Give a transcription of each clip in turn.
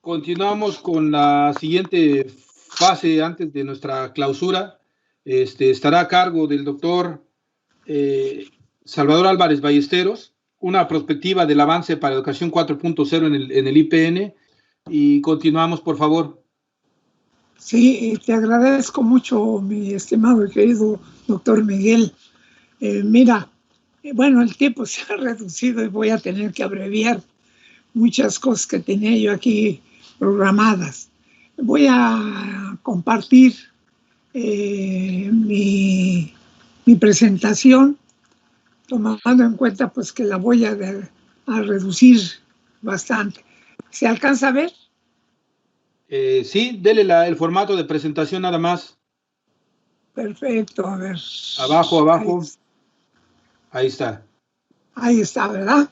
Continuamos con la siguiente fase antes de nuestra clausura. Estará a cargo del doctor Salvador Álvarez Ballesteros, una perspectiva del avance para educación 4.0 en el IPN. Y continuamos, por favor. Sí, te agradezco mucho, mi estimado y querido doctor Miguel. Mira, bueno, el tiempo se ha reducido y voy a tener que abreviar muchas cosas que tenía yo aquí programadas. Voy a compartir mi presentación, tomando en cuenta pues que la voy a reducir bastante. ¿Se alcanza a ver? Sí, dele el formato de presentación nada más. Perfecto, a ver. Abajo. Ahí está. Ahí está, ¿verdad?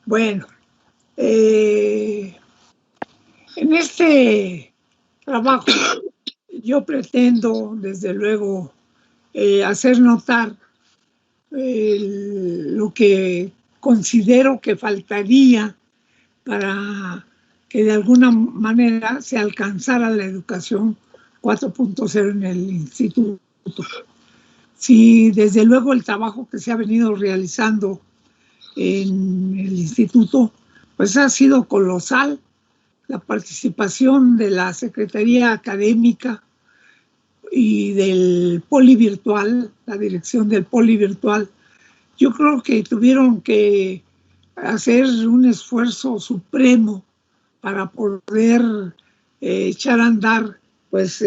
Bueno, en este trabajo yo pretendo, desde luego, hacer notar lo que considero que faltaría para que de alguna manera se alcanzara la educación 4.0 en el instituto. Sí, desde luego el trabajo que se ha venido realizando en el instituto, pues ha sido colosal. La participación de la Secretaría Académica y del Polivirtual, la dirección del Polivirtual, yo creo que tuvieron que hacer un esfuerzo supremo para poder echar a andar, pues,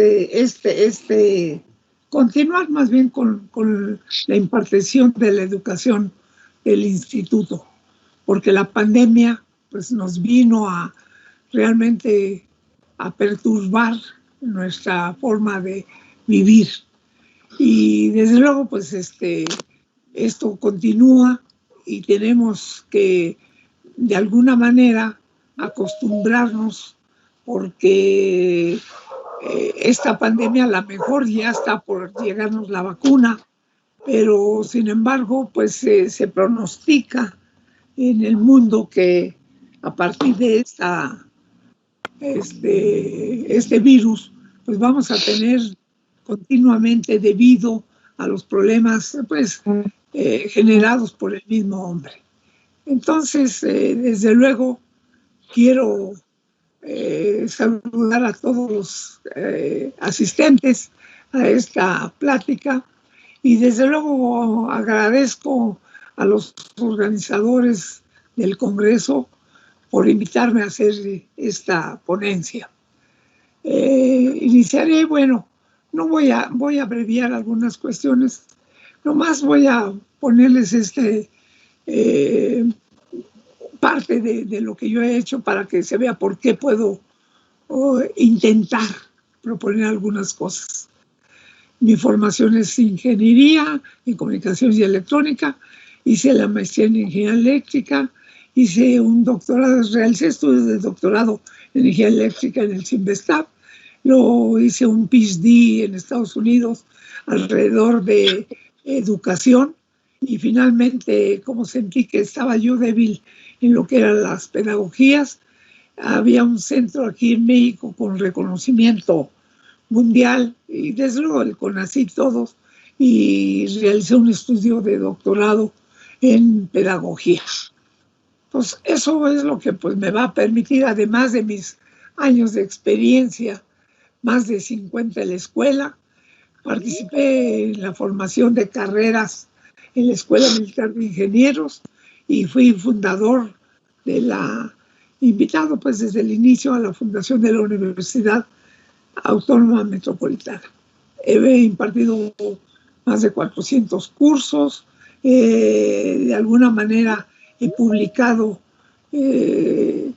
continuar más bien con la impartición de la educación del instituto, porque la pandemia, pues, nos vino a realmente a perturbar nuestra forma de vivir. Y desde luego, pues, esto continúa y tenemos que, de alguna manera, acostumbrarnos, porque esta pandemia a lo mejor ya está por llegarnos la vacuna, pero sin embargo, pues se pronostica en el mundo que a partir de este virus, pues vamos a tener continuamente, debido a los problemas pues generados por el mismo hombre. Entonces, desde luego, quiero saludar a todos los asistentes a esta plática y desde luego agradezco a los organizadores del Congreso por invitarme a hacer esta ponencia. Iniciaré, bueno, no voy a abreviar algunas cuestiones, nomás voy a ponerles parte de lo que yo he hecho para que se vea por qué puedo intentar proponer algunas cosas. Mi formación es ingeniería en comunicaciones y electrónica, hice la maestría en ingeniería eléctrica, hice un doctorado, realicé estudios de doctorado en energía eléctrica en el CIMBESTAB, luego hice un PhD en Estados Unidos alrededor de educación y finalmente, como sentí que estaba yo débil en lo que eran las pedagogías, había un centro aquí en México con reconocimiento mundial y desde luego el CONACYT todos, y realicé un estudio de doctorado en pedagogía. Pues eso es lo que pues me va a permitir, además de mis años de experiencia, más de 50 en la escuela. Participé en la formación de carreras en la Escuela Militar de Ingenieros y fui fundador de invitado pues desde el inicio a la fundación de la Universidad Autónoma Metropolitana. He impartido más de 400 cursos, de alguna manera he publicado, he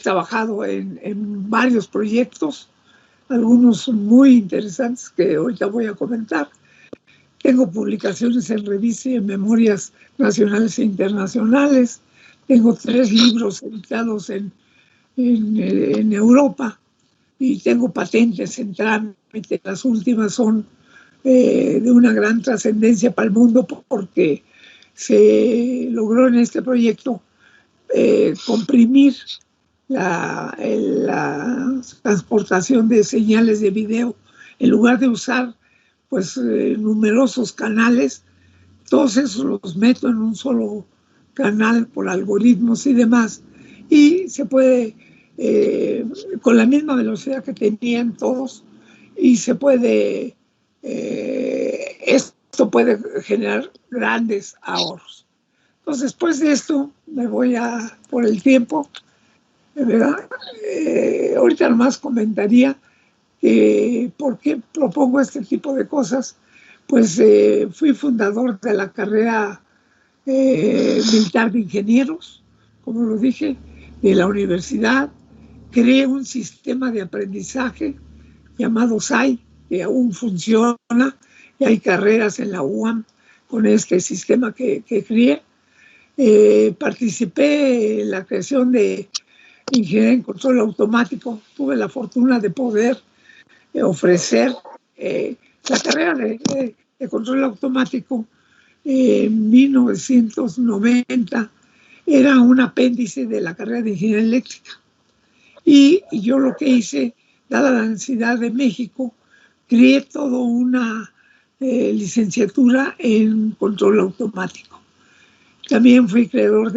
trabajado en varios proyectos, algunos muy interesantes que ahorita voy a comentar. Tengo publicaciones en revistas y en memorias nacionales e internacionales. Tengo 3 libros editados en Europa y tengo patentes en trámite. Las últimas son de una gran trascendencia para el mundo porque se logró en este proyecto comprimir la transportación de señales de video, en lugar de usar pues numerosos canales, todos esos los meto en un solo canal por algoritmos y demás, y se puede, con la misma velocidad que tenían todos, y se puede, esto puede generar grandes ahorros. Entonces, después de esto, me voy por el tiempo, ¿verdad? Ahorita nomás comentaría por qué propongo este tipo de cosas. Pues fui fundador de la carrera militar de ingenieros, como lo dije, de la universidad. Creé un sistema de aprendizaje llamado SAI, que aún funciona, y hay carreras en la UAM con este sistema que creé. Participé en la creación de ingeniería en control automático. Tuve la fortuna de poder ofrecer la carrera de control automático en 1990. Era un apéndice de la carrera de ingeniería eléctrica. Y yo lo que hice, dada la necesidad de México, creé toda una licenciatura en control automático. También fui creador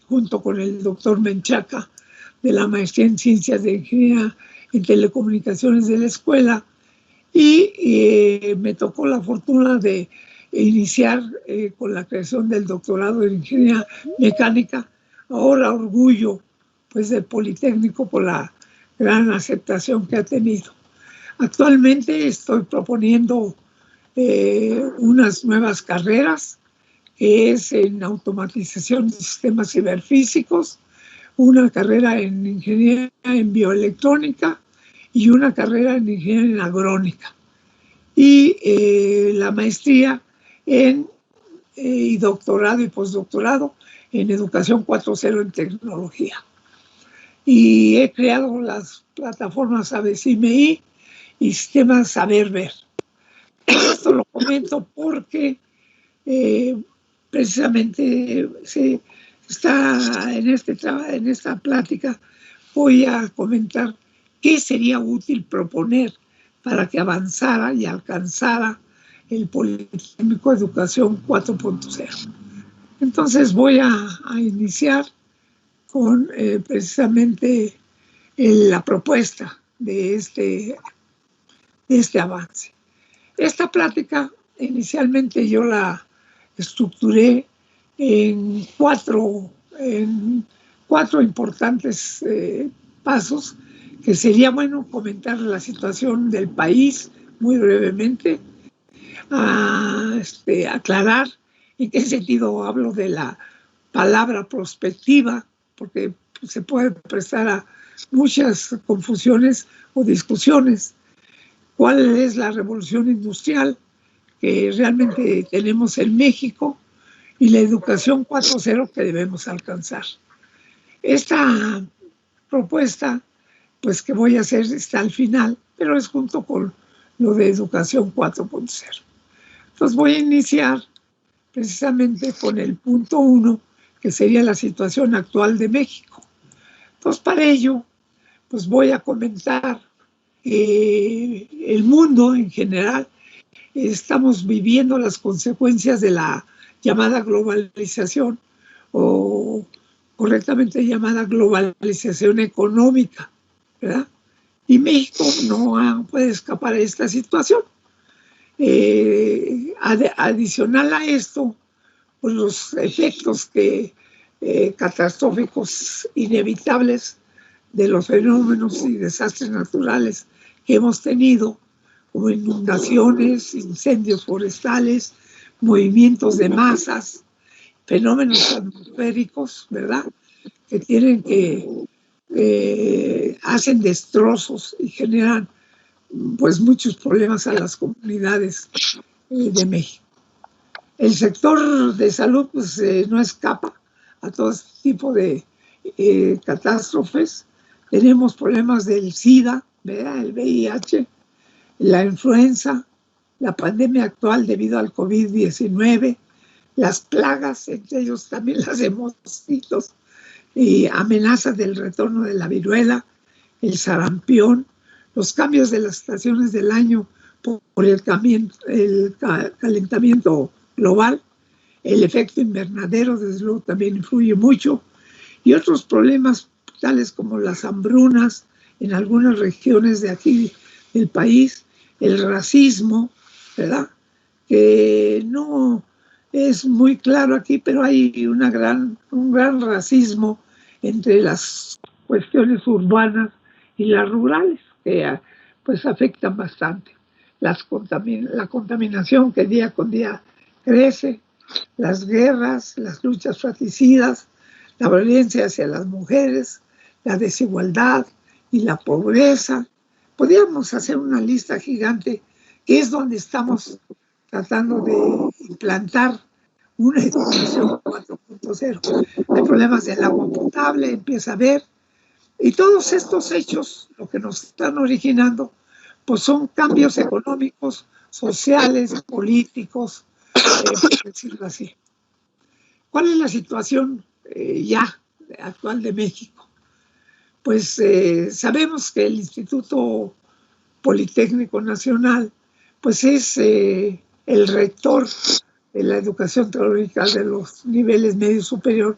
junto con el doctor Menchaca, de la maestría en ciencias de ingeniería en telecomunicaciones de la escuela, y me tocó la fortuna de iniciar con la creación del doctorado en ingeniería mecánica, ahora orgullo pues del Politécnico por la gran aceptación que ha tenido. Actualmente estoy proponiendo unas nuevas carreras, que es en automatización de sistemas ciberfísicos, una carrera en ingeniería en bioelectrónica y una carrera en ingeniería en agrónica. Y la maestría y doctorado y postdoctorado en educación 4.0 en tecnología. Y he creado las plataformas ABCMI y sistemas Saber Ver. Esto lo comento porque precisamente está en esta plática, voy a comentar qué sería útil proponer para que avanzara y alcanzara el Politécnico Educación 4.0. Entonces voy a iniciar con precisamente la propuesta de este avance. Esta plática inicialmente yo la estructuré en cuatro importantes pasos, que sería bueno comentar la situación del país muy brevemente, aclarar en qué sentido hablo de la palabra prospectiva, porque se puede prestar a muchas confusiones o discusiones. ¿Cuál es la revolución industrial que realmente tenemos en México y la educación 4.0 que debemos alcanzar? Esta propuesta, pues que voy a hacer, está al final, pero es junto con lo de educación 4.0. Entonces voy a iniciar precisamente con el punto 1, que sería la situación actual de México. Entonces para ello, pues voy a comentar el mundo en general. Estamos viviendo las consecuencias de la llamada globalización, o correctamente llamada globalización económica, ¿verdad? Y México no puede escapar a esta situación. Adicional a esto, pues los efectos catastróficos inevitables de los fenómenos y desastres naturales que hemos tenido, como inundaciones, incendios forestales, movimientos de masas, fenómenos atmosféricos, ¿verdad?, que hacen destrozos y generan pues muchos problemas a las comunidades de México. El sector de salud pues no escapa a todo este tipo de catástrofes. Tenemos problemas del SIDA, ¿verdad?, el VIH, la influenza, la pandemia actual debido al COVID-19, las plagas, entre ellos también las de mosquitos, y amenazas del retorno de la viruela, el sarampión, los cambios de las estaciones del año por el calentamiento global, el efecto invernadero, desde luego, también influye mucho, y otros problemas tales como las hambrunas en algunas regiones de aquí del país, el racismo, ¿verdad? Que no es muy claro aquí, pero hay un gran racismo entre las cuestiones urbanas y las rurales, que pues afectan bastante. La contaminación que día con día crece, las guerras, las luchas fratricidas, la violencia hacia las mujeres, la desigualdad y la pobreza. Podríamos hacer una lista gigante, que es donde estamos tratando de implantar una educación 4.0. Hay problemas del agua potable, empieza a haber, y todos estos hechos, lo que nos están originando, pues son cambios económicos, sociales, políticos, por decirlo así. ¿Cuál es la situación ya actual de México? Pues sabemos que el Instituto Politécnico Nacional pues es el rector de la educación tecnológica de los niveles medio superior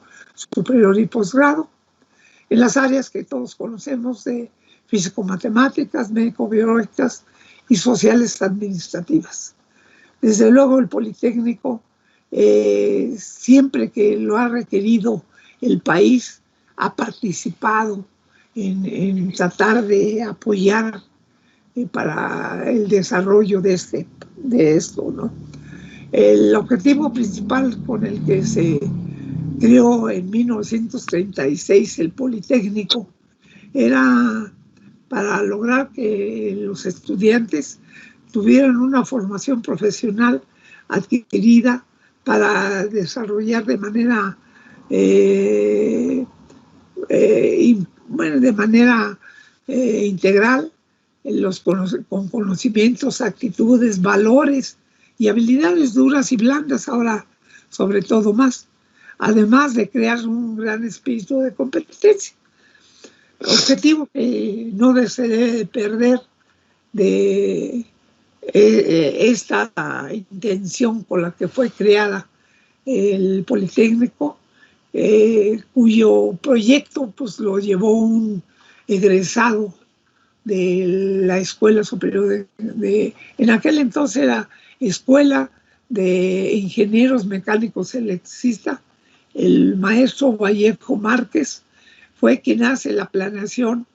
y posgrado, en las áreas que todos conocemos de físico-matemáticas, médico-biológicas y sociales administrativas. Desde luego el Politécnico, siempre que lo ha requerido el país, ha participado en tratar de apoyar para el desarrollo de esto, ¿no? El objetivo principal con el que se creó en 1936 el Politécnico era para lograr que los estudiantes tuvieran una formación profesional adquirida para desarrollar de manera integral con conocimientos, actitudes, valores y habilidades duras y blandas, ahora sobre todo más, además de crear un gran espíritu de competencia. Objetivo que no se debe perder de esta intención con la que fue creada el Politécnico, cuyo proyecto pues lo llevó un egresado de la Escuela Superior en aquel entonces era Escuela de Ingenieros Mecánicos Electricistas, el maestro Vallejo Márquez, fue quien hace la planeación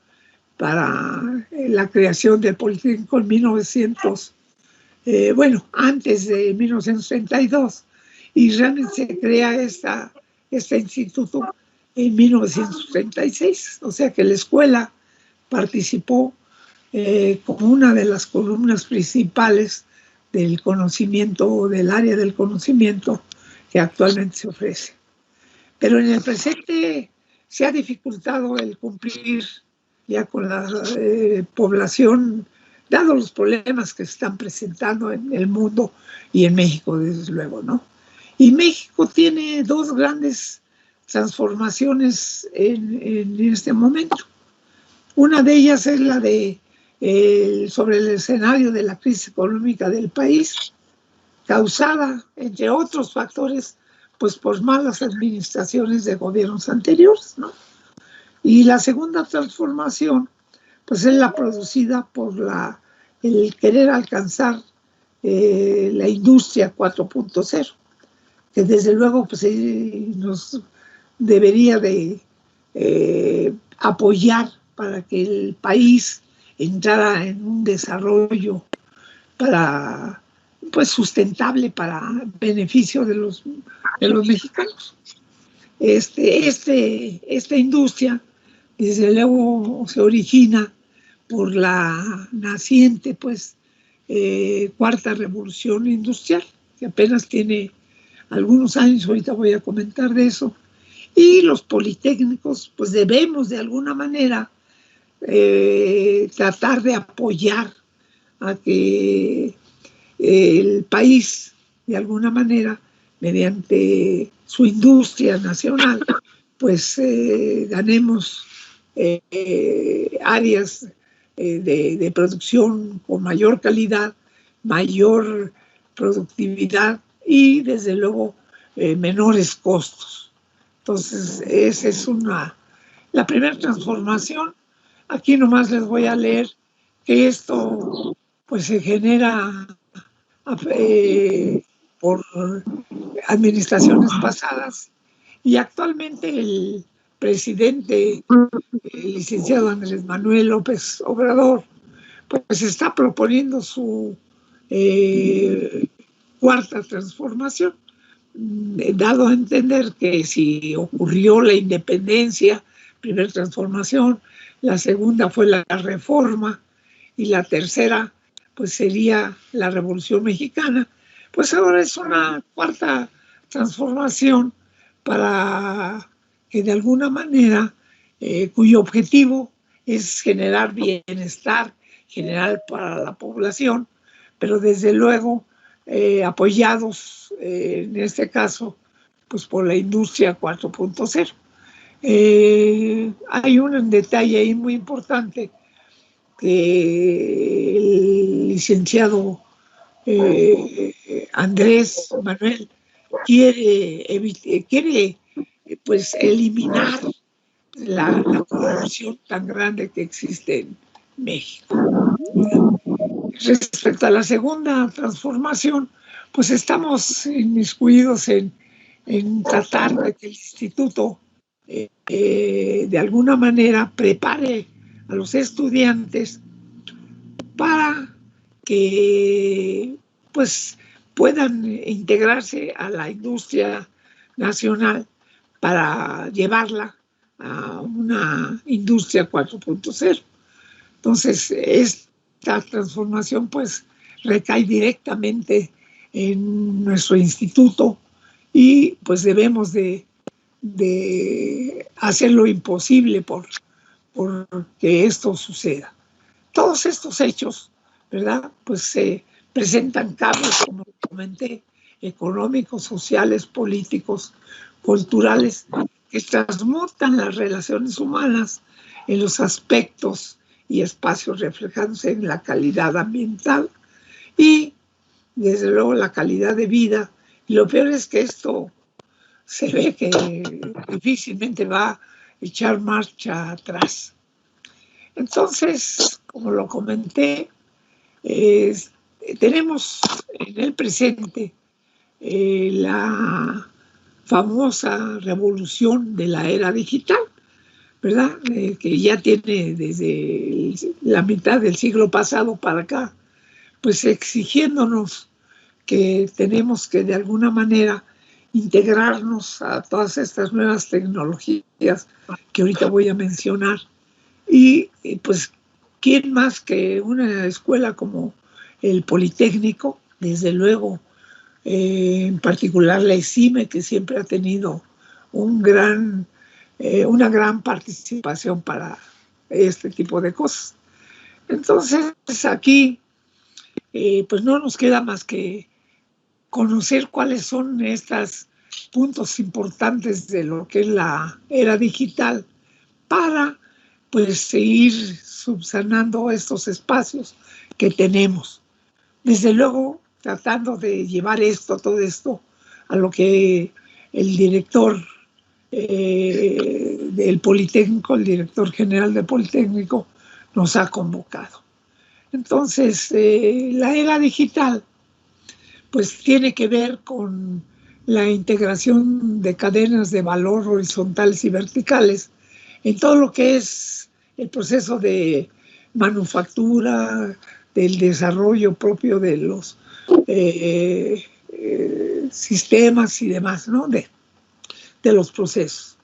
para la creación del Politécnico en antes de 1932, y realmente se crea este instituto en 1936, o sea que la escuela participó como una de las columnas principales del conocimiento, del área del conocimiento que actualmente se ofrece. Pero en el presente se ha dificultado el cumplir ya con la población, dado los problemas que se están presentando en el mundo y en México, desde luego, ¿no? Y México tiene dos grandes transformaciones en este momento. Una de ellas es la de sobre el escenario de la crisis económica del país, causada, entre otros factores, pues por malas administraciones de gobiernos anteriores, ¿no? Y la segunda transformación, pues es la producida por el querer alcanzar la industria 4.0, que desde luego pues nos debería de apoyar para que el país entrara en un desarrollo sustentable para beneficio de los mexicanos. Esta industria, desde luego, se origina por la naciente, cuarta revolución industrial, que apenas tiene algunos años, ahorita voy a comentar de eso, y los politécnicos, pues debemos de alguna manera tratar de apoyar a que el país, de alguna manera, mediante su industria nacional, pues ganemos áreas de producción con mayor calidad, mayor productividad y desde luego menores costos. Entonces, esa es la primera transformación. Aquí nomás les voy a leer que esto pues se genera por administraciones pasadas y actualmente el presidente, el licenciado Andrés Manuel López Obrador, pues está proponiendo su cuarta transformación, dado a entender que si ocurrió la independencia, primera transformación, la segunda fue la reforma y la tercera pues sería la Revolución Mexicana, pues ahora es una cuarta transformación para que de alguna manera, cuyo objetivo es generar bienestar general para la población, pero desde luego apoyados en este caso pues por la industria 4.0. Hay un detalle ahí muy importante que el licenciado Andrés Manuel quiere pues eliminar la corrupción tan grande que existe en México. Respecto a la segunda transformación, pues estamos inmiscuidos en tratar de que el instituto de alguna manera prepare a los estudiantes para que pues puedan integrarse a la industria nacional para llevarla a una industria 4.0. Entonces, esta transformación pues recae directamente en nuestro instituto y pues debemos de hacer lo imposible por que esto suceda. Todos estos hechos, ¿verdad? Pues se presentan cambios, como comenté, económicos, sociales, políticos, culturales, que transmutan las relaciones humanas en los aspectos y espacios reflejándose en la calidad ambiental y, desde luego, la calidad de vida. Y lo peor es que esto se ve que difícilmente va a echar marcha atrás. Entonces, como lo comenté, tenemos en el presente la famosa revolución de la era digital, ¿verdad? Que ya tiene desde la mitad del siglo pasado para acá, pues exigiéndonos que tenemos que de alguna manera integrarnos a todas estas nuevas tecnologías que ahorita voy a mencionar. Y pues, ¿quién más que una escuela como el Politécnico? Desde luego, en particular la ESIME, que siempre ha tenido una gran participación para este tipo de cosas. Entonces, aquí, pues no nos queda más que conocer cuáles son estos puntos importantes de lo que es la era digital para pues seguir subsanando estos espacios que tenemos. Desde luego, tratando de llevar todo esto, a lo que el director del Politécnico, el director general del Politécnico, nos ha convocado. Entonces, la era digital, pues tiene que ver con la integración de cadenas de valor horizontales y verticales en todo lo que es el proceso de manufactura, del desarrollo propio de los sistemas y demás, ¿no? De los procesos.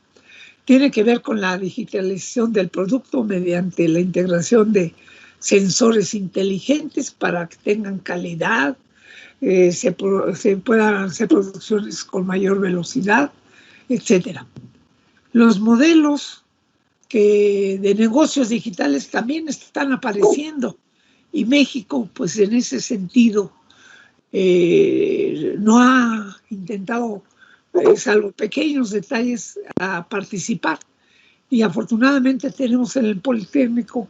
Tiene que ver con la digitalización del producto mediante la integración de sensores inteligentes para que tengan calidad, se puedan hacer producciones con mayor velocidad, etc. Los modelos de negocios digitales también están apareciendo y México, pues en ese sentido, no ha intentado salvo pequeños detalles, a participar. Y afortunadamente tenemos en el Politécnico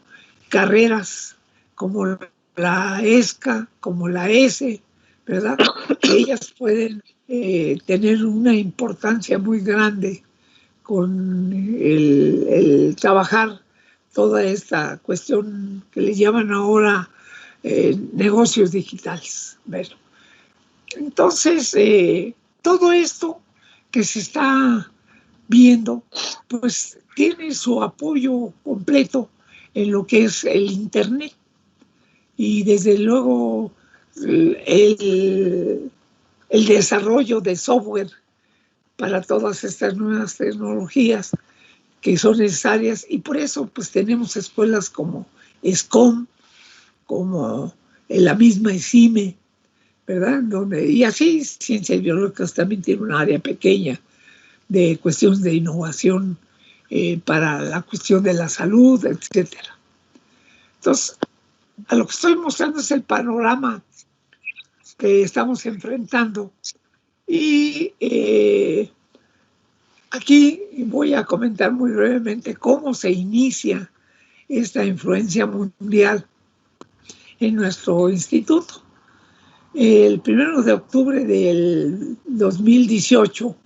carreras como la ESCA, como la ESE, ¿verdad? Que ellas pueden tener una importancia muy grande con el trabajar toda esta cuestión que le llaman ahora negocios digitales. Bueno, entonces, todo esto que se está viendo, pues tiene su apoyo completo en lo que es el Internet. Y desde luego el desarrollo de software para todas estas nuevas tecnologías que son necesarias, y por eso pues tenemos escuelas como ESCOM, como la misma ESIME, ¿verdad? Y así ciencias biológicas también tiene un área pequeña de cuestiones de innovación para la cuestión de la salud, etcétera. Entonces, a lo que estoy mostrando es el panorama que estamos enfrentando. Y aquí voy a comentar muy brevemente cómo se inicia esta influencia mundial en nuestro instituto. El 1 de octubre del 2018,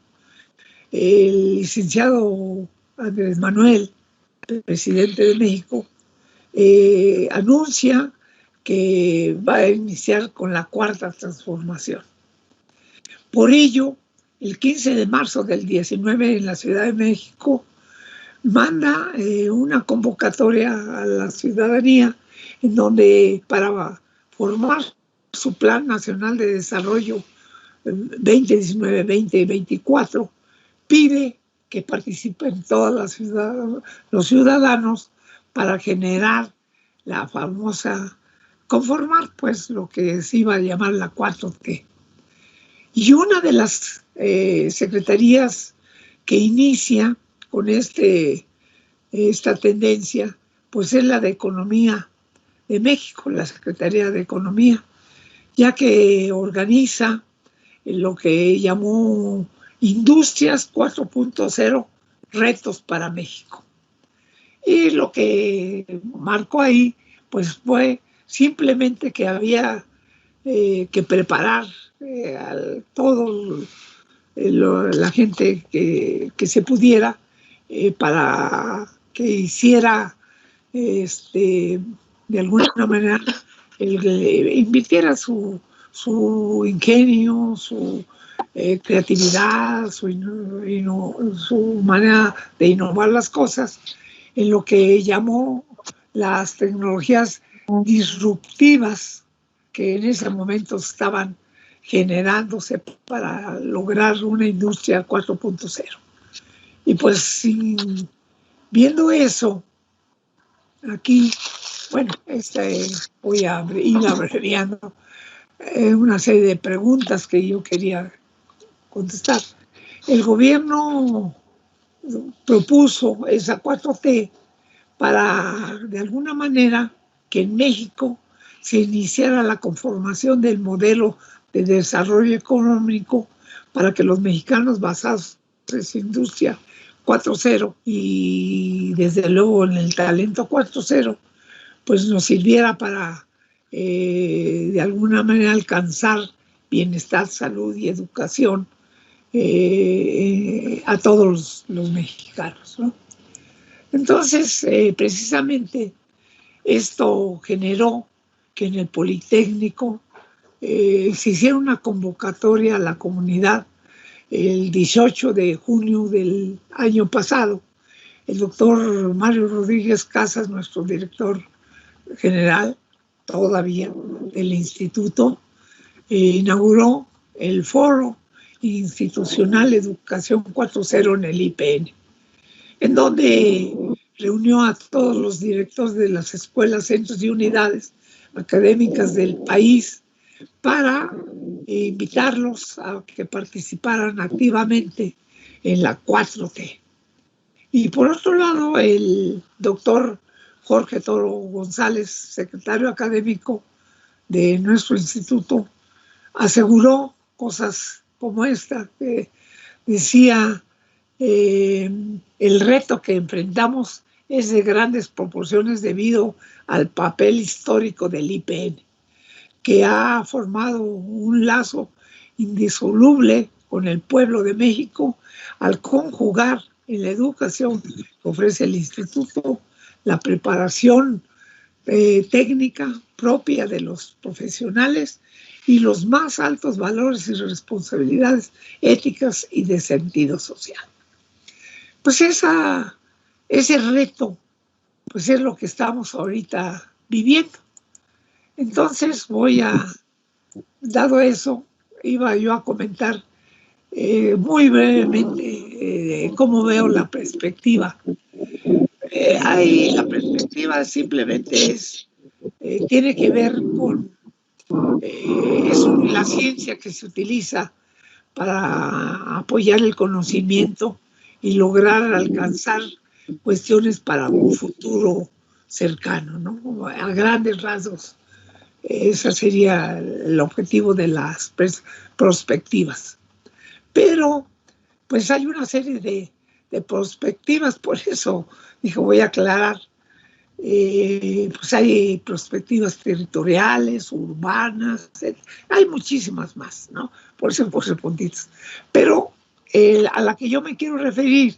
el licenciado Andrés Manuel, presidente de México, anuncia que va a iniciar con la cuarta transformación. Por ello, el 15 de marzo del 19 en la Ciudad de México, manda una convocatoria a la ciudadanía en donde para formar su Plan Nacional de Desarrollo 2019-2024 pide que participen todos los ciudadanos para generar la famosa, conformar pues lo que se iba a llamar la 4T. Y una de las secretarías que inicia con esta tendencia, pues es la de Economía de México, la Secretaría de Economía, ya que organiza lo que llamó Industrias 4.0, retos para México. Y lo que marcó ahí, pues fue simplemente que había que preparar a toda la gente que se pudiera para que hiciera de alguna manera invirtiera su ingenio, su creatividad, su manera de innovar las cosas en lo que llamó las tecnologías disruptivas que en ese momento estaban generándose para lograr una industria 4.0. Y pues viendo eso, aquí, bueno, voy a ir abreviando una serie de preguntas que yo quería contestar. El gobierno propuso esa 4T para, de alguna manera, que en México se iniciara la conformación del modelo de desarrollo económico para que los mexicanos basados en esa industria 4.0 y desde luego en el talento 4.0, pues nos sirviera para de alguna manera alcanzar bienestar, salud y educación a todos los mexicanos, ¿no? Entonces, precisamente esto generó que en el Politécnico se hiciera una convocatoria a la comunidad el 18 de junio del año pasado. El doctor Mario Rodríguez Casas, nuestro director general todavía del instituto, inauguró el Foro Institucional Educación 4.0 en el IPN, en donde reunió a todos los directores de las escuelas, centros y unidades académicas del país para invitarlos a que participaran activamente en la 4T. Y por otro lado, el doctor Jorge Toro González, secretario académico de nuestro instituto, aseguró cosas como esta, que decía, el reto que enfrentamos es de grandes proporciones debido al papel histórico del IPN, que ha formado un lazo indisoluble con el pueblo de México al conjugar en la educación que ofrece el instituto la preparación técnica propia de los profesionales y los más altos valores y responsabilidades éticas y de sentido social. Pues ese reto pues es lo que estamos ahorita viviendo. Entonces dado eso, iba yo a comentar muy brevemente cómo veo la perspectiva. La perspectiva simplemente tiene que ver con la ciencia que se utiliza para apoyar el conocimiento y lograr alcanzar cuestiones para un futuro cercano, ¿no? A grandes rasgos, ese sería el objetivo de las prospectivas. Pero, pues hay una serie de perspectivas, por eso dije, voy a aclarar. Pues hay perspectivas territoriales, urbanas, hay muchísimas más, ¿no? Por eso puse puntitos. Pero a la que yo me quiero referir,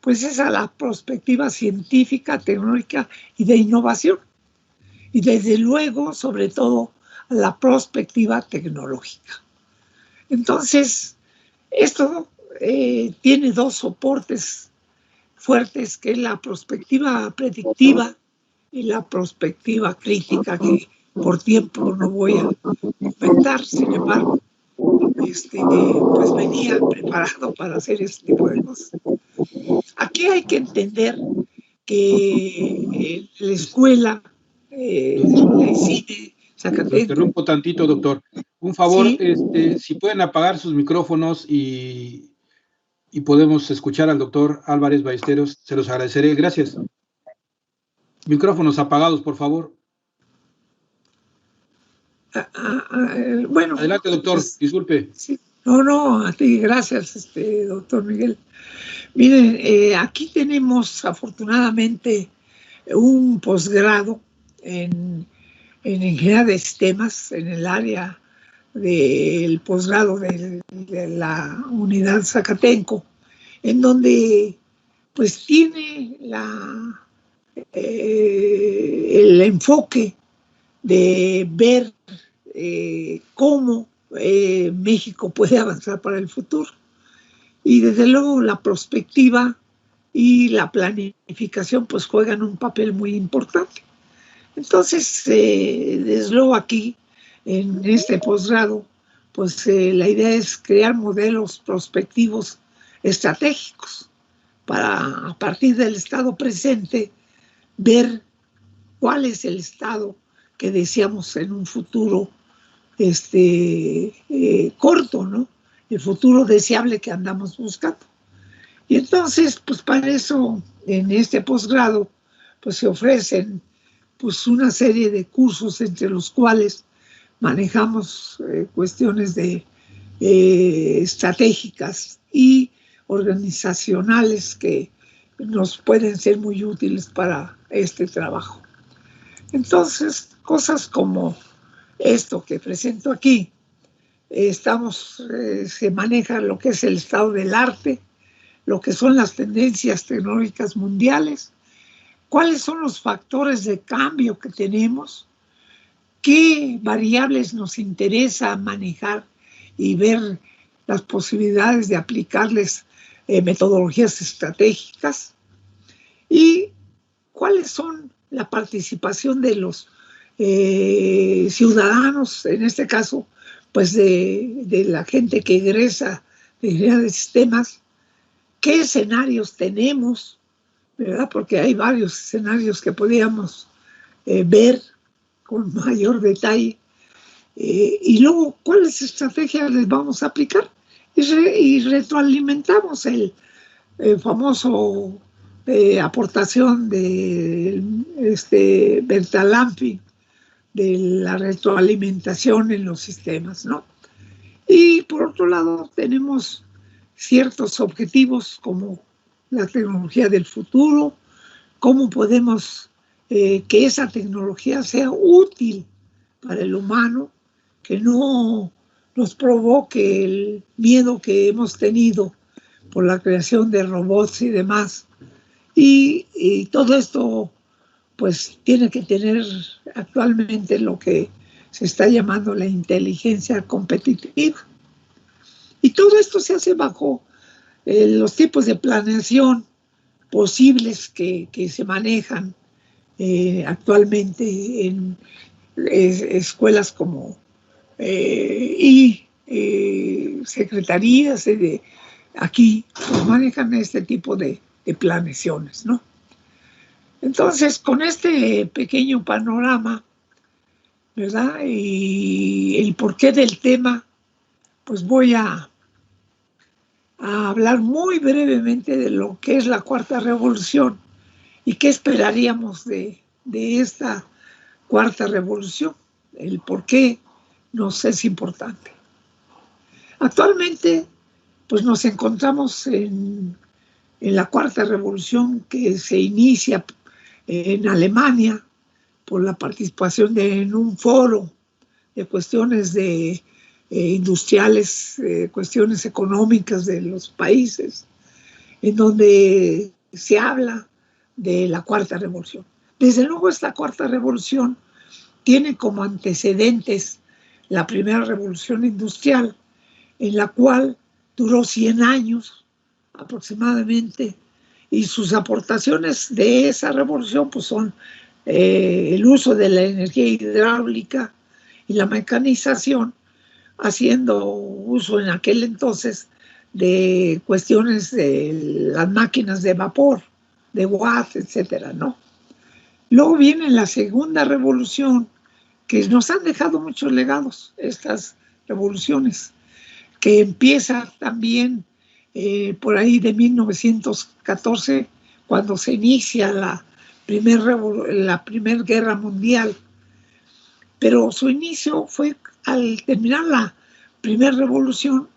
pues es a la perspectiva científica, tecnológica y de innovación. Y desde luego, sobre todo, a la perspectiva tecnológica. Entonces, esto tiene dos soportes fuertes, que es la perspectiva predictiva y la perspectiva crítica, que por tiempo no voy a comentar. Sin embargo, pues venía preparado para hacer este tipo de cosas. Aquí hay que entender que la escuela, la ICINE, Zacatenco. Lo interrumpo tantito, doctor. Un favor, ¿sí? Si pueden apagar sus micrófonos y podemos escuchar al doctor Álvarez Ballesteros, se los agradeceré. Gracias. Micrófonos apagados, por favor. Bueno. Adelante, doctor. Pues, disculpe. Sí. No, a ti, gracias, doctor Miguel. Miren, aquí tenemos afortunadamente un posgrado en ingeniería de sistemas en el área del posgrado de la unidad Zacatenco, en donde pues tiene el enfoque de ver cómo México puede avanzar para el futuro. Y desde luego la perspectiva y la planificación pues juegan un papel muy importante. Entonces, desde luego aquí, en este posgrado, pues la idea es crear modelos prospectivos estratégicos para, a partir del estado presente, ver cuál es el estado que deseamos en un futuro corto, ¿no? El futuro deseable que andamos buscando. Y entonces, pues para eso, en este posgrado, pues se ofrecen pues una serie de cursos entre los cuales manejamos cuestiones de estratégicas y organizacionales que nos pueden ser muy útiles para este trabajo. Entonces, cosas como esto que presento aquí, se maneja lo que es el estado del arte, lo que son las tendencias tecnológicas mundiales, cuáles son los factores de cambio que tenemos, qué variables nos interesa manejar y ver las posibilidades de aplicarles metodologías estratégicas, y cuáles son la participación de los ciudadanos, en este caso, pues de la gente que egresa de ingeniería de sistemas, qué escenarios tenemos, ¿verdad? Porque hay varios escenarios que podríamos ver con mayor detalle, y luego cuáles estrategias les vamos a aplicar, y retroalimentamos el famoso aportación de Bertalanffy, de la retroalimentación en los sistemas, ¿no? Y por otro lado tenemos ciertos objetivos como la tecnología del futuro, cómo podemos que esa tecnología sea útil para el humano, que no nos provoque el miedo que hemos tenido por la creación de robots y demás. Y todo esto pues tiene que tener actualmente lo que se está llamando la inteligencia competitiva. Y todo esto se hace bajo los tipos de planeación posibles que se manejan actualmente en escuelas como y secretarías de aquí pues manejan este tipo de planeaciones, ¿no? Entonces, con este pequeño panorama, ¿verdad? Y el porqué del tema, pues voy a hablar muy brevemente de lo que es la Cuarta Revolución y qué esperaríamos de esta Cuarta Revolución. El por qué nos es importante. Actualmente, pues nos encontramos en la Cuarta Revolución que se inicia en Alemania por la participación en un foro de cuestiones industriales, cuestiones económicas de los países, en donde se habla de la Cuarta Revolución. Desde luego esta Cuarta Revolución tiene como antecedentes la Primera Revolución Industrial, en la cual duró 100 años aproximadamente, y sus aportaciones de esa revolución pues son el uso de la energía hidráulica y la mecanización, haciendo uso en aquel entonces de cuestiones de las máquinas de vapor, de Watt, etcétera, ¿no? Luego viene la Segunda Revolución, que nos han dejado muchos legados, estas revoluciones, que empieza también por ahí de 1914, cuando se inicia la Primera Guerra Mundial. Pero su inicio fue al terminar la Primera Revolución,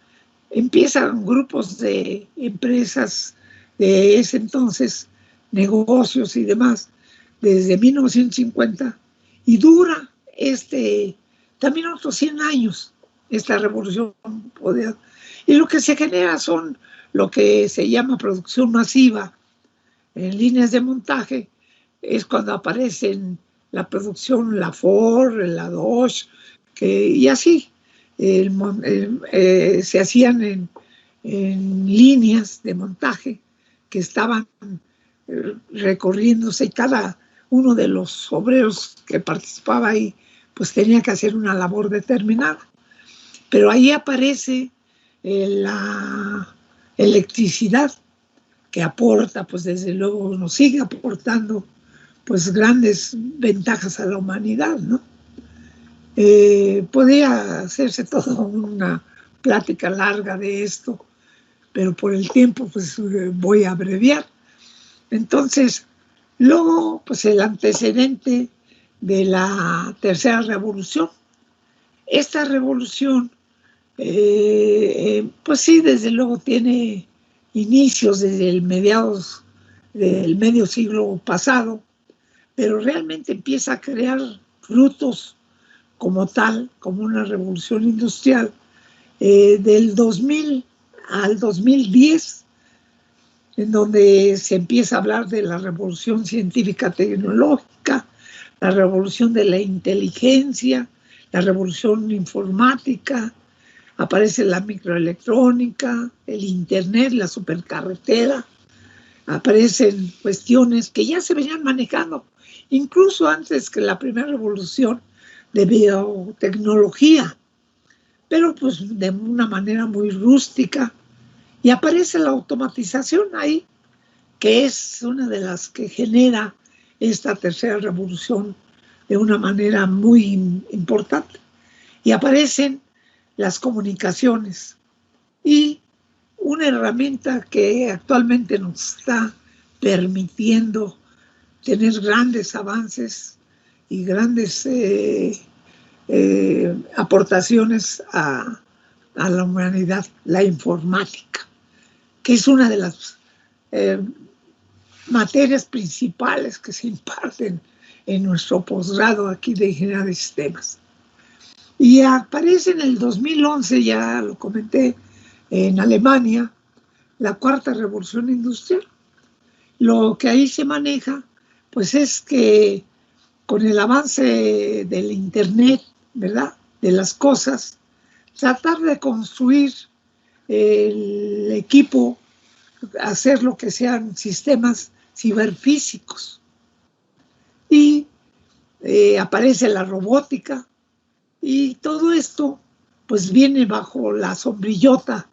empiezan grupos de empresas de ese entonces, negocios y demás, desde 1950, y dura también otros 100 años esta revolución. Y lo que se genera son lo que se llama producción masiva en líneas de montaje. Es cuando aparecen la producción, la Ford, la Dodge, y así se hacían en líneas de montaje que estaban recorriéndose, y cada uno de los obreros que participaba ahí pues tenía que hacer una labor determinada. Pero ahí aparece la electricidad, que aporta, pues desde luego nos sigue aportando pues grandes ventajas a la humanidad, ¿no? Podría hacerse toda una plática larga de esto, pero por el tiempo pues voy a abreviar. Entonces, luego pues el antecedente de la Tercera Revolución. Esta revolución pues sí, desde luego tiene inicios desde el mediados del medio siglo pasado, pero realmente empieza a crear frutos como tal, como una revolución industrial, del 2000 al 2010, en donde se empieza a hablar de la revolución científica tecnológica, la revolución de la inteligencia, la revolución informática. Aparece la microelectrónica, el internet, la supercarretera. Aparecen cuestiones que ya se venían manejando, incluso antes que la primera revolución de biotecnología, pero pues de una manera muy rústica. Y aparece la automatización ahí, que es una de las que genera esta tercera revolución de una manera muy importante. Y aparecen las comunicaciones, y una herramienta que actualmente nos está permitiendo tener grandes avances y grandes aportaciones a la humanidad, la informática. que es una de las materias principales que se imparten en nuestro posgrado aquí de Ingeniería de Sistemas. Y aparece en el 2011, ya lo comenté, en Alemania, la cuarta revolución industrial. Lo que ahí se maneja, pues es que con el avance del Internet, ¿verdad?, de las cosas, tratar de construir el equipo, hacer lo que sean sistemas ciberfísicos. Y aparece la robótica, y todo esto pues viene bajo la sombrillota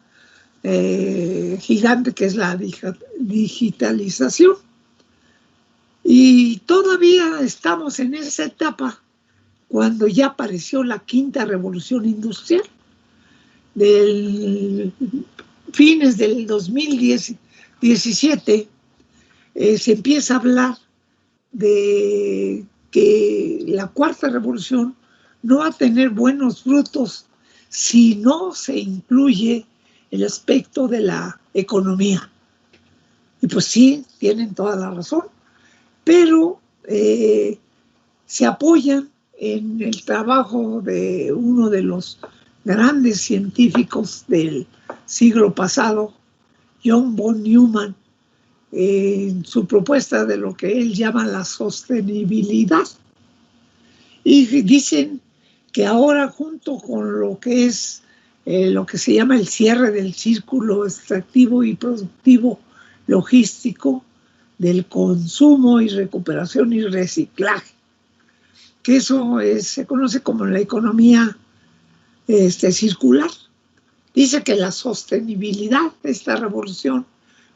gigante que es la digitalización. Y todavía estamos en esa etapa cuando ya apareció la quinta revolución industrial. Del fines del 2017 se empieza a hablar de que la cuarta revolución no va a tener buenos frutos si no se incluye el aspecto de la economía. Y pues sí, tienen toda la razón, pero se apoyan en el trabajo de uno de los grandes científicos del siglo pasado, John von Neumann, en su propuesta de lo que él llama la sostenibilidad. Y dicen que ahora, junto con lo que es lo que se llama el cierre del círculo extractivo y productivo logístico, del consumo y recuperación y reciclaje, que eso se conoce como la economía circular. Dice que la sostenibilidad de esta revolución,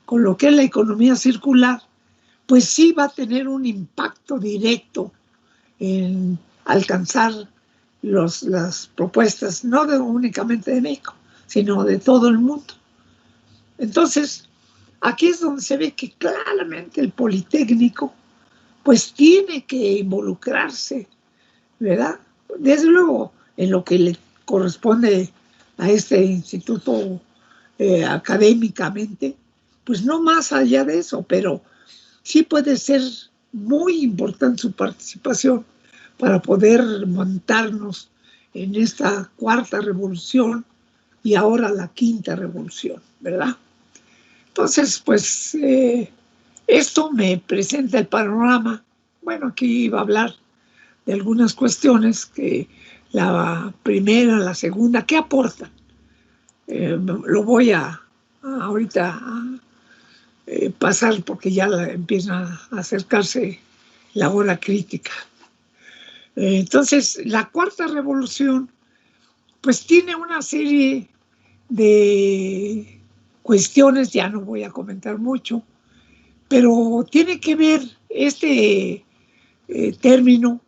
con lo que es la economía circular, pues sí va a tener un impacto directo en alcanzar las propuestas, no únicamente de México, sino de todo el mundo. Entonces, aquí es donde se ve que claramente el Politécnico pues tiene que involucrarse, ¿verdad? Desde luego, en lo que le corresponde a este instituto académicamente, pues no más allá de eso, pero sí puede ser muy importante su participación para poder montarnos en esta cuarta revolución y ahora la quinta revolución, ¿verdad? Entonces, pues esto me presenta el panorama. Bueno, aquí iba a hablar de algunas cuestiones que la primera, la segunda, ¿qué aportan? Lo voy ahorita a pasar porque ya empieza a acercarse la hora crítica. Entonces, la cuarta revolución, pues tiene una serie de cuestiones, ya no voy a comentar mucho, pero tiene que ver este término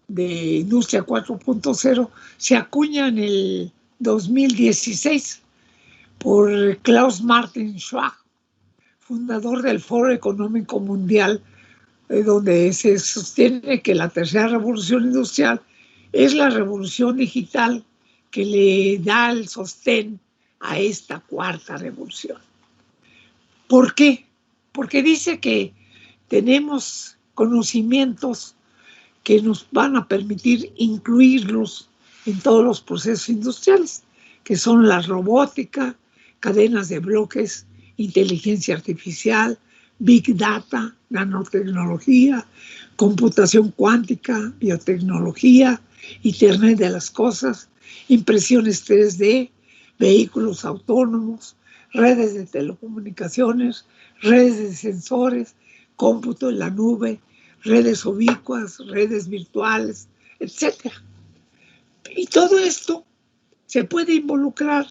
de Industria 4.0, se acuña en el 2016 por Klaus Martin Schwab, fundador del Foro Económico Mundial, donde se sostiene que la tercera revolución industrial es la revolución digital que le da el sostén a esta cuarta revolución. ¿Por qué? Porque dice que tenemos conocimientos que nos van a permitir incluirlos en todos los procesos industriales, que son la robótica, cadenas de bloques, inteligencia artificial, big data, nanotecnología, computación cuántica, biotecnología, Internet de las cosas, impresiones 3D, vehículos autónomos, redes de telecomunicaciones, redes de sensores, cómputo en la nube, redes ubicuas, redes virtuales, etc. Y todo esto se puede involucrar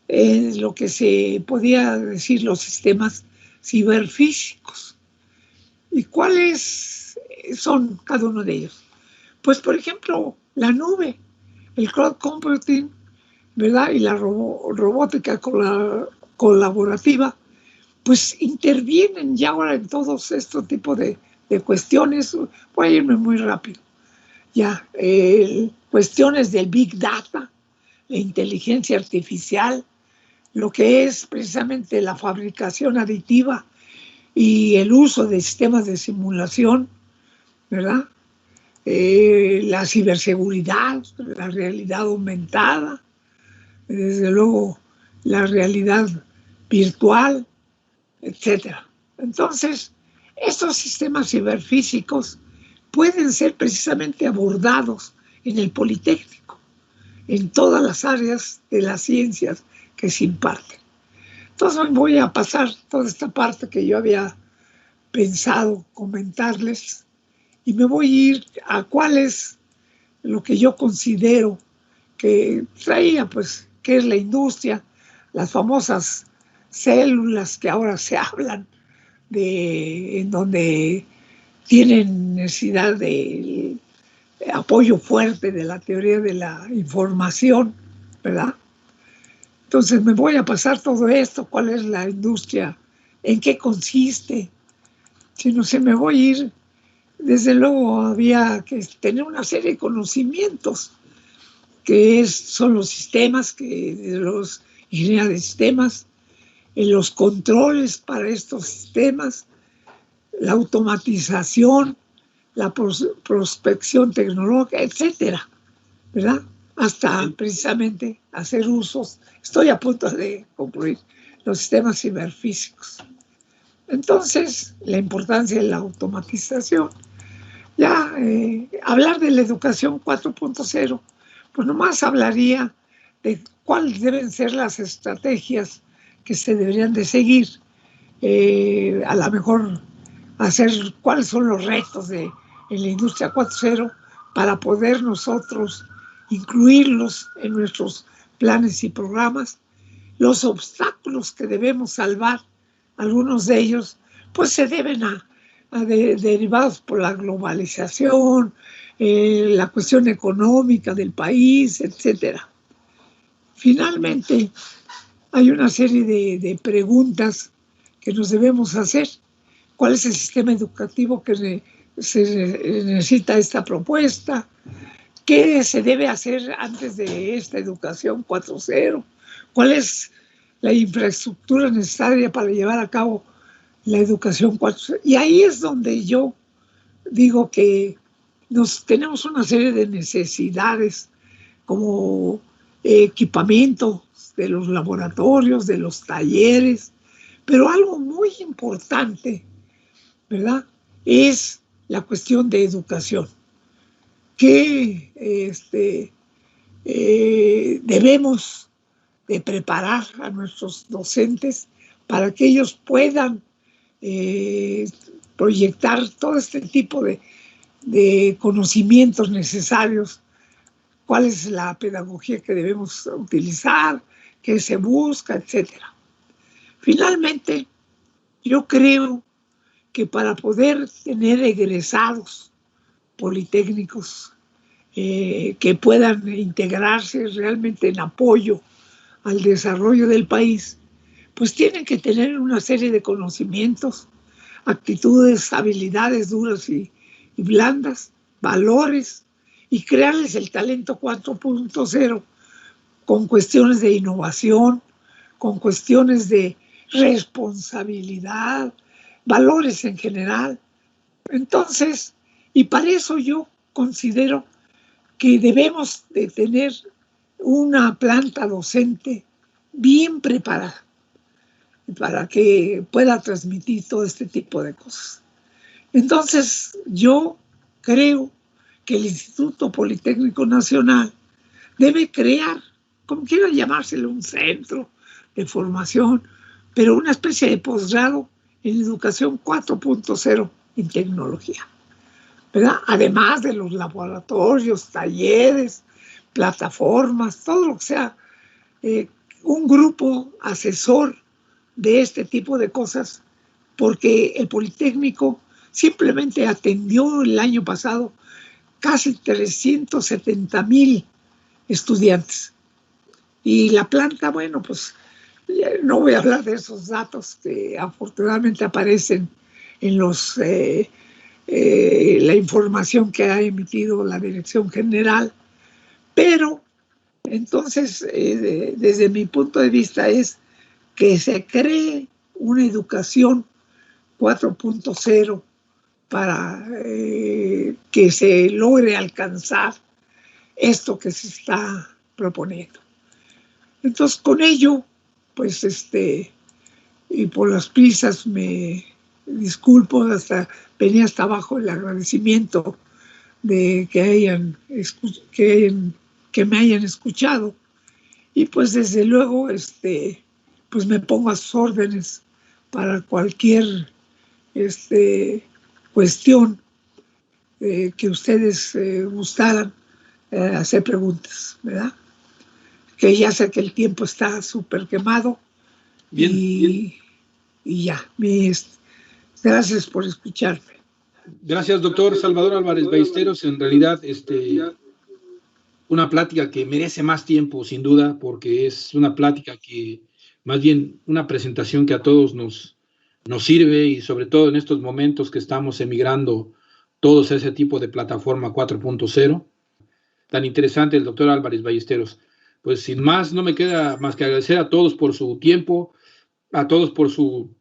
en lo que se podía decir los sistemas ciberfísicos. ¿Y cuáles son cada uno de ellos? Pues, por ejemplo, la nube, el cloud computing, ¿verdad? Y la robótica colaborativa, pues intervienen ya ahora en todos estos tipos de cuestiones. Voy a irme muy rápido. Ya, cuestiones del big data, la inteligencia artificial, lo que es precisamente la fabricación aditiva y el uso de sistemas de simulación, ¿verdad? La ciberseguridad, la realidad aumentada, desde luego la realidad virtual, etcétera. Entonces, estos sistemas ciberfísicos pueden ser precisamente abordados en el Politécnico, en todas las áreas de las ciencias que se imparten. Entonces voy a pasar toda esta parte que yo había pensado comentarles y me voy a ir a cuál es lo que yo considero que traía, pues, qué es la industria, las famosas células que ahora se hablan de, en donde tienen necesidad de apoyo fuerte de la teoría de la información, ¿verdad? Entonces me voy a pasar todo esto, cuál es la industria, en qué consiste. Si no se me voy a ir, desde luego había que tener una serie de conocimientos, que son los sistemas, los ingeniería de sistemas, los controles para estos sistemas, la automatización, la prospección tecnológica, etcétera, ¿verdad? Hasta precisamente hacer usos. Estoy a punto de concluir los sistemas ciberfísicos. Entonces, la importancia de la automatización. Ya hablar de la educación 4.0, pues nomás hablaría de cuáles deben ser las estrategias que se deberían de seguir. A lo mejor hacer cuáles son los retos en la industria 4.0 para poder nosotros incluirlos en nuestros planes y programas. Los obstáculos que debemos salvar, algunos de ellos, pues se deben derivados por la globalización, la cuestión económica del país, etcétera. Finalmente, hay una serie de preguntas que nos debemos hacer. ¿Cuál es el sistema educativo que se necesita esta propuesta? ¿Qué se debe hacer antes de esta educación 4.0? ¿Cuál es la infraestructura necesaria para llevar a cabo la educación 4.0? Y ahí es donde yo digo que tenemos una serie de necesidades como equipamiento de los laboratorios, de los talleres, pero algo muy importante, ¿verdad?, es la cuestión de educación, que debemos de preparar a nuestros docentes para que ellos puedan proyectar todo este tipo de conocimientos necesarios, cuál es la pedagogía que debemos utilizar, qué se busca, etcétera. Finalmente, yo creo que para poder tener egresados politécnicos que puedan integrarse realmente en apoyo al desarrollo del país, pues tienen que tener una serie de conocimientos, actitudes, habilidades duras y blandas, valores, y crearles el talento 4.0 con cuestiones de innovación, con cuestiones de responsabilidad, valores en general. Entonces, y para eso yo considero que debemos de tener una planta docente bien preparada para que pueda transmitir todo este tipo de cosas. Entonces, yo creo que el Instituto Politécnico Nacional debe crear, como quiera llamárselo, un centro de formación, pero una especie de posgrado en educación 4.0 en tecnología, ¿verdad? Además de los laboratorios, talleres, plataformas, todo lo que sea, un grupo asesor de este tipo de cosas, porque el Politécnico simplemente atendió el año pasado casi 370,000 estudiantes. Y la planta, bueno, pues no voy a hablar de esos datos que afortunadamente aparecen en la información que ha emitido la Dirección General, pero entonces desde mi punto de vista es que se cree una educación 4.0 para que se logre alcanzar esto que se está proponiendo. Entonces, con ello, pues y por las prisas me disculpo, venía hasta abajo el agradecimiento de que me hayan escuchado, y pues desde luego pues me pongo a sus órdenes para cualquier cuestión que ustedes gustaran hacer preguntas, ¿verdad? Que ya sé que el tiempo está súper quemado. Bien, bien. Y ya, gracias por escucharme. Gracias, doctor Salvador Álvarez Ballesteros. En realidad, una plática que merece más tiempo, sin duda, porque es una plática que, más bien, una presentación que a todos nos sirve, y sobre todo en estos momentos que estamos emigrando todos a ese tipo de plataforma 4.0. Tan interesante el doctor Álvarez Ballesteros. Pues sin más, no me queda más que agradecer a todos por su tiempo, a todos por su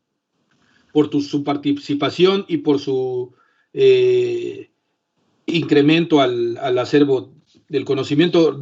participación y por su incremento al acervo del conocimiento.